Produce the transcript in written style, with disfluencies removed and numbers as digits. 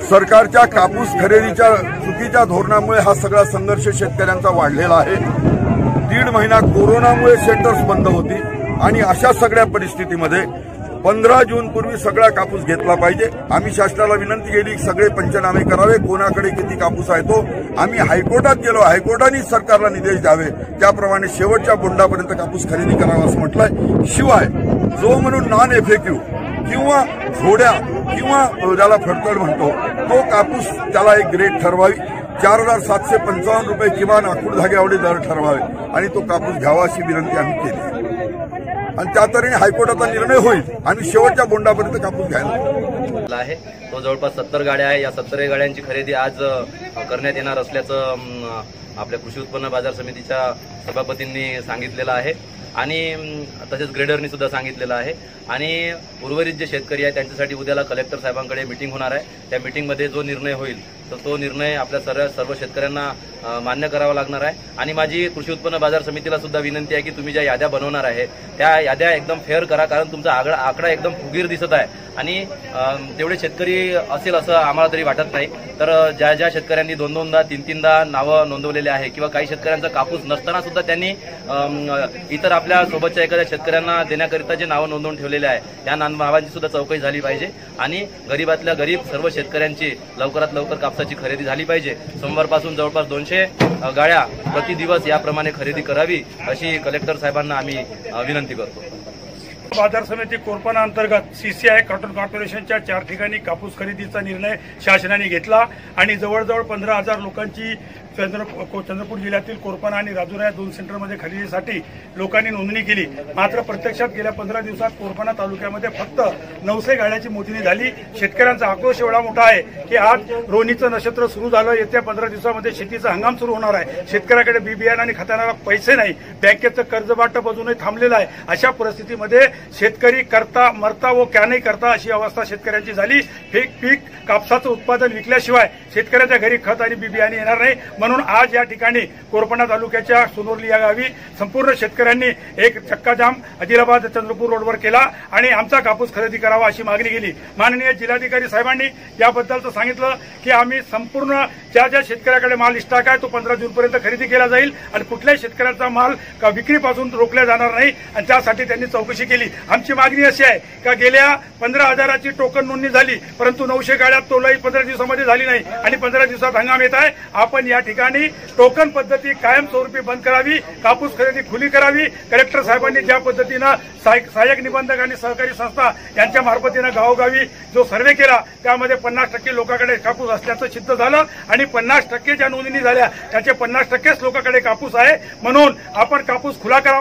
सरकारच्या कापूस खरेदीच्या चुकीच्या धोरणामुळे हा सगळा संघर्ष शेतकऱ्यांचा वाढलेला आहे। 1.5 महिना कोरोनामुळे सेंटर्स बंद होती आणि अशा सगळ्या परिस्थितीमध्ये 15 जून पूर्वी सगळा कापूस घेतला पाहिजे। आम्ही शासनाला विनंती केली, सगळे पंचनामे करावे, कोणाकडे किती कापूस आहे तो। आम्ही हायकोर्टात गेलो, हायकोर्टाने सरकारला निर्देश द्यावे, त्याप्रमाणे शेवटच्या बोंडापर्यंत कापूस खरेदी करावा असं म्हटलंय। शिवाय जो म्हणून नॉन इफेक्टिव्ह किंवा थोड्या किंवा ज्याला फडतड म्हणतो तो कापूस त्याला एक ग्रेड ठरवावी, 4755 रुपये किमान आखूड धाग्यावडे दर ठरवावे आणि तो कापूस घ्यावा अशी विनंती आम्ही केली आणि त्या तऱ्हेने हायकोर्टाचा निर्णय होईल। आम्ही शेवटच्या बोंडापर्यंत कापूस घ्यायला आहे तो जवळपास 70 गाड्या आहे। या 70 गाड्यांची खरेदी आज करण्यात येणार असल्याचं आपल्या कृषी उत्पन्न बाजार समितीच्या सभापतींनी सांगितलेलं आहे आणि तसेच ग्रेडरनी सुद्धा सांगितलेलं आहे। आणि उर्वरित जे शेतकरी आहे त्यांच्यासाठी उद्याला कलेक्टर साहेबांकडे मीटिंग होणार आहे। त्या मीटिंगमध्ये जो निर्णय होईल तर तो निर्णय आपल्या सर्व शेतकऱ्यांना मान्य करावा लागणार आहे। आणि माझी कृषी उत्पन्न बाजार समितीला सुद्धा विनंती आहे की तुम्ही ज्या याद्या बनवणार आहे त्या याद्या एकदम फेअर करा, कारण तुमचा आकडा एकदम फुगीर दिसत आहे आणि तेवढे शेतकरी असेल असं आम्हाला तरी वाटत नाही। तर ज्या शेतकऱ्यांनी 2-2दा 3-3दा नावं नोंदवलेले आहे किंवा काही शेतकऱ्यांचा कापूस नसताना सुद्धा त्यांनी इतर आपल्या सोबतच्या एखाद्या शेतकऱ्यांना देण्याकरिता जे नावं नोंदवून ठेवलेले आहे त्या नावांची सुद्धा चौकशी झाली पाहिजे आणि गरीबातल्या गरीब सर्व शेतकऱ्यांची लवकरात लवकर कापसाची खरेदी झाली पाहिजे। सोमवारपासून जवळपास 200 गाड्या प्रतिदिवस याप्रमाणे खरेदी करावी अशी कलेक्टर साहेबांना आम्ही विनंती करतो। बाजार समिती कोरपाना अंतर्गत सीसीआय कॉटन कॉर्पोरेशनच्या 4 ठिकाणी कापूस खरेदीचा निर्णय शासनाने घेतला आणि जवळजवळ 15,000 लोकांची चंद्रपूर जिल्ह्यातील कोरपाना आणि राजुरा या 2 सेंटरमध्ये खरेदीसाठी लोकांनी नोंदणी केली। मात्र प्रत्यक्षात गेल्या 15 दिवसात कोरपाना तालुक्यामध्ये फक्त 900 गाड्यांची मोजणी झाली। शेतकऱ्यांचा आक्रोश एवढा मोठा आहे की आज रोहिणीचं नक्षत्र सुरू झालं, येत्या 15 दिवसामध्ये शेतीचा हंगाम सुरू होणार आहे। शेतकऱ्याकडे बी बियाणं आणि खतांना पैसे नाही, बँकेचं कर्ज वाटप अजूनही थांबलेलं आहे। अशा परिस्थितीमध्ये शेतकरी करता मरता व क्या नाही करता अशी अवस्था शेतकऱ्यांची झाली। पीक कापसाचं उत्पादन विकल्याशिवाय शेतकऱ्याच्या घरी खत आणि बी बियाणे येणार नाही। म्हणून आज या ठिकाणी कोरपाना तालुक्याच्या सोनोर्ली या गावी संपूर्ण शेतकऱ्यांनी एक चक्काजाम आदिलाबाद चंद्रपूर रोडवर केला आणि आमचा कापूस खरेदी करावा अशी मागणी केली। माननीय जिल्हाधिकारी साहेबांनी याबद्दलचं सांगितलं की आम्ही संपूर्ण ज्या शेतकऱ्याकडे माल स्टॉक आहे तो 15 जूनपर्यंत खरेदी केला जाईल आणि कुठल्याही शेतकऱ्याचा माल विक्रीपासून रोखला जाणार नाही आणि त्यासाठी त्यांनी चौकशी केली। आमची मागणी अशी आहे का गेल्या 15,000ची टोकन नोंदणी झाली, परंतु 900 गाड्या तोलाई 15 दिवसामध्ये झाली नाही आणि 15 दिवसात हंगाम येत आहे। आपण या ठिकाणी टोकन पद्धती कायमस्वरूपी बंद करावी, कापूस खरेदी खुली करावी। कलेक्टर साहेबांनी ज्या पद्धतीनं सहाय्यक निबंधक आणि सहकारी संस्था यांच्या मार्फतीनं गावोगावी जो सर्व्हे केला त्यामध्ये 50% लोकांकडे कापूस असल्याचं सिद्ध झालं आणि 50% ज्या नोंदणी झाल्या त्याचे 50%च लोकांकडे कापूस आहे। म्हणून आपण कापूस खुला करावा।